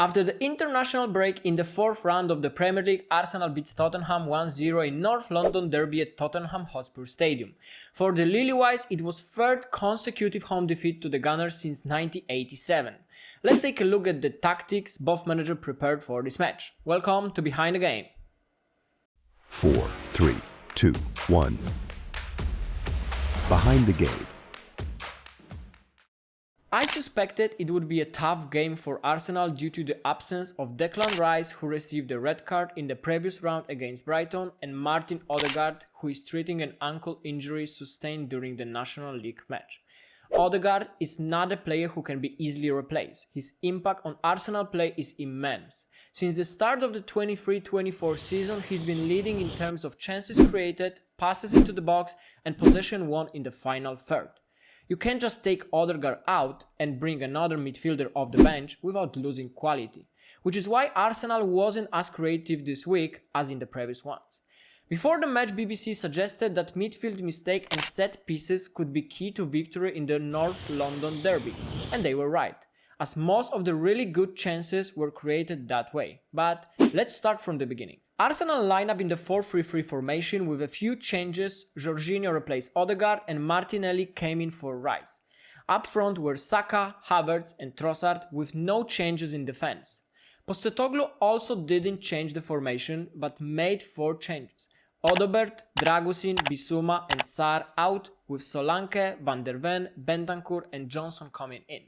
After the international break in the fourth round of the Premier League, Arsenal beats Tottenham 1-0 in North London derby at Tottenham Hotspur Stadium. For the Lilywhites, it was third consecutive home defeat to the Gunners since 1987. Let's take a look at the tactics both managers prepared for this match. Welcome to Behind the Game. 4, 3, 2, 1. Behind the Game. I suspected it would be a tough game for Arsenal due to the absence of Declan Rice, who received a red card in the previous round against Brighton, and Martin Odegaard, who is treating an ankle injury sustained during the National League match. Odegaard is not a player who can be easily replaced. His impact on Arsenal play is immense. Since the start of the 23-24 season, he's been leading in terms of chances created, passes into the box, and possession won in the final third. You can't just take Odegaard out and bring another midfielder off the bench without losing quality, which is why Arsenal wasn't as creative this week as in the previous ones. Before the match, BBC suggested that midfield mistake and set pieces could be key to victory in the North London derby, and they were right, as most of the really good chances were created that way. But let's start from the beginning. Arsenal lineup in the 4-3-3 formation with a few changes. Jorginho replaced Odegaard and Martinelli came in for Rice. Up front were Saka, Havertz and Trossard with no changes in defense. Postecoglou also didn't change the formation but made 4 changes. Odobert, Dragusin, Bissouma and Sarr out, with Solanke, Van der Ven, Bentancur and Johnson coming in.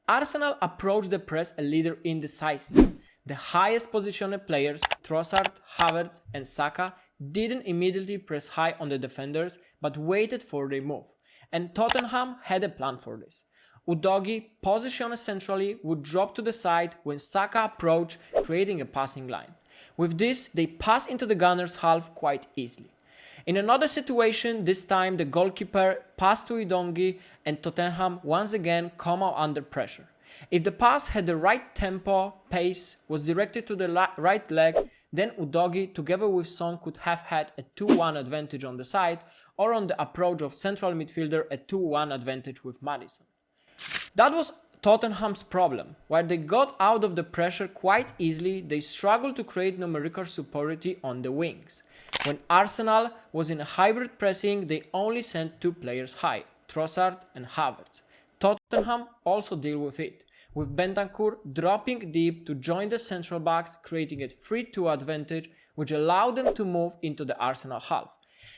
Arsenal approached the press a little indecisive. The highest positioned players, Trossard, Havertz and Saka, didn't immediately press high on the defenders but waited for their move, and Tottenham had a plan for this. Udogie, positioned centrally, would drop to the side when Saka approached, creating a passing line. With this, they passed into the Gunners' half quite easily. In another situation, this time the goalkeeper passed to Udogie and Tottenham once again come out under pressure. If the pass had the right tempo, pace, was directed to the right leg, then Udogie together with Son could have had a 2-1 advantage on the side, or on the approach of central midfielder a 2-1 advantage with Maddison. That was Tottenham's problem. While they got out of the pressure quite easily, they struggled to create numerical superiority on the wings. When Arsenal was in a hybrid pressing, they only sent 2 players high, Trossard and Havertz. Tottenham also deal with it, with Bentancur dropping deep to join the central backs, creating a 3-2 advantage which allowed them to move into the Arsenal half.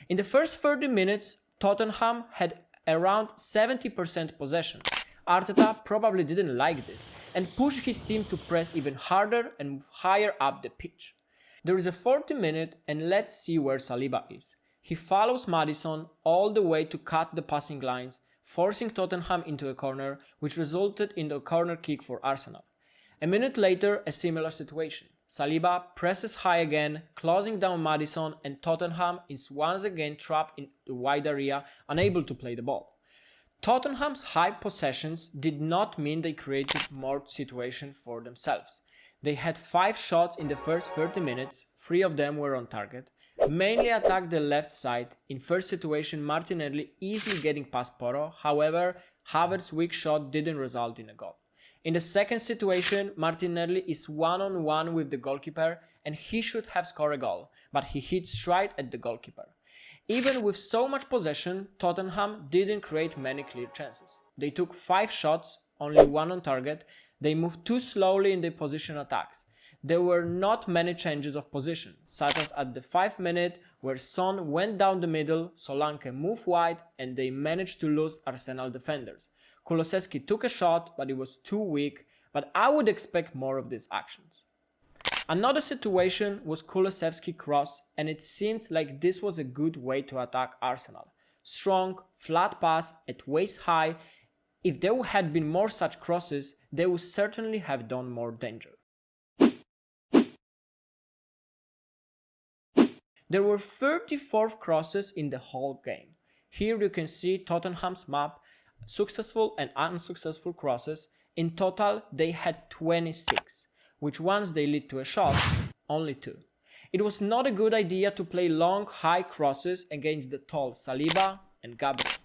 In the first 30 minutes, Tottenham had around 70% possession. Arteta probably didn't like this and pushed his team to press even harder and move higher up the pitch. There is a 40-minute and let's see where Saliba is. He follows Maddison all the way to cut the passing lines, forcing Tottenham into a corner, which resulted in a corner kick for Arsenal. A minute later, a similar situation. Saliba presses high again, closing down Maddison, and Tottenham is once again trapped in the wide area, unable to play the ball. Tottenham's high possessions did not mean they created more situations for themselves. They had 5 shots in the first 30 minutes, 3 of them were on target, mainly attacked the left side. In first situation, Martinelli easily getting past Porro, however, Havertz's weak shot didn't result in a goal. In the second situation, Martinelli is one-on-one with the goalkeeper and he should have scored a goal, but he hits right at the goalkeeper. Even with so much possession, Tottenham didn't create many clear chances. They took 5 shots, only 1 on target. They moved too slowly in their position attacks. There were not many changes of position, such as at the 5th minute where Son went down the middle, Solanke moved wide and they managed to lose Arsenal defenders. Kulusevski took a shot but it was too weak, but I would expect more of these actions. Another situation was Kulusevski cross, and it seemed like this was a good way to attack Arsenal. Strong, flat pass at waist high. If there had been more such crosses, they would certainly have done more danger. There were 34 crosses in the whole game. Here you can see Tottenham's map, successful and unsuccessful crosses. In total, they had 26. Which once they lead to a shot, only 2. It was not a good idea to play long, high crosses against the tall Saliba and Gabriel.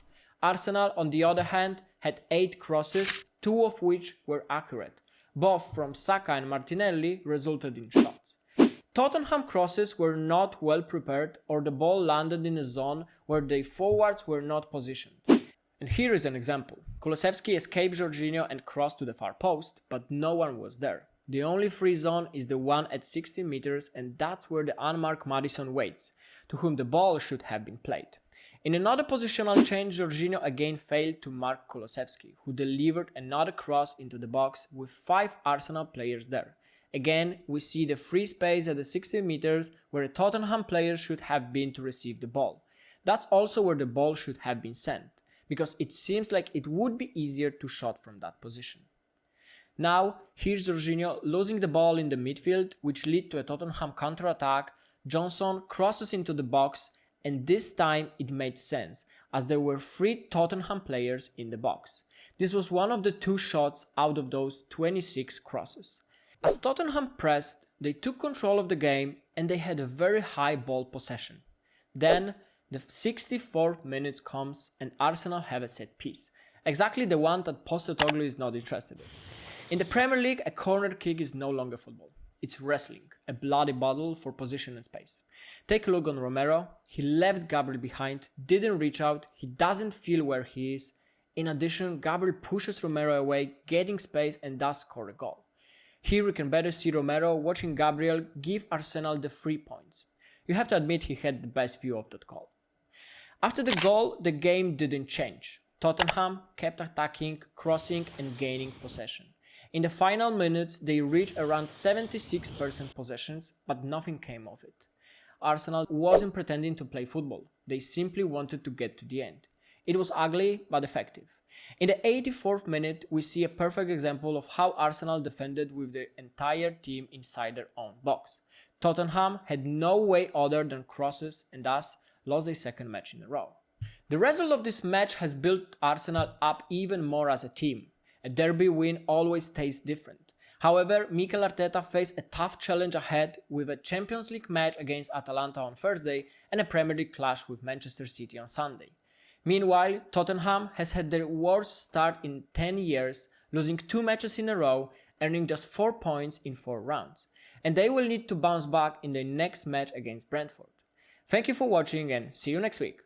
Arsenal, on the other hand, had 8 crosses, 2 of which were accurate. both from Saka and Martinelli, resulted in shots. Tottenham crosses were not well prepared, or the ball landed in a zone where the forwards were not positioned. And here is an example. Kulusevski escaped Jorginho and crossed to the far post, but no one was there. The only free zone is the one at 16 meters, and that's where the unmarked Maddison waits, to whom the ball should have been played. In another positional change, Jorginho again failed to mark Kulusevski, who delivered another cross into the box with 5 Arsenal players there. Again, we see the free space at the 16 meters where a Tottenham player should have been to receive the ball. That's also where the ball should have been sent, because it seems like it would be easier to shot from that position. Now, here's Jorginho losing the ball in the midfield, which led to a Tottenham counter-attack. Johnson crosses into the box, and this time it made sense, as there were 3 Tottenham players in the box. This was one of the 2 shots out of those 26 crosses. As Tottenham pressed, they took control of the game and they had a very high ball possession. Then, the 64th minute comes and Arsenal have a set piece, exactly the one that Postecoglou is not interested in. In the Premier League, a corner kick is no longer football. It's wrestling, a bloody battle for position and space. Take a look on Romero. He left Gabriel behind, didn't reach out, he doesn't feel where he is. In addition, Gabriel pushes Romero away, getting space, and does score a goal. Here we can better see Romero watching Gabriel give Arsenal the 3 points. You have to admit he had the best view of that goal. After the goal, the game didn't change. Tottenham kept attacking, crossing, and gaining possession. In the final minutes, they reached around 76% possessions, but nothing came of it. Arsenal wasn't pretending to play football, they simply wanted to get to the end. It was ugly, but effective. In the 84th minute, we see a perfect example of how Arsenal defended with the entire team inside their own box. Tottenham had no way other than crosses and thus lost their second match in a row. The result of this match has built Arsenal up even more as a team. A derby win always tastes different. However, Mikel Arteta faced a tough challenge ahead with a Champions League match against Atalanta on Thursday and a Premier League clash with Manchester City on Sunday. Meanwhile, Tottenham has had their worst start in 10 years, losing 2 matches in a row, earning just 4 points in 4 rounds. And they will need to bounce back in their next match against Brentford. Thank you for watching and see you next week.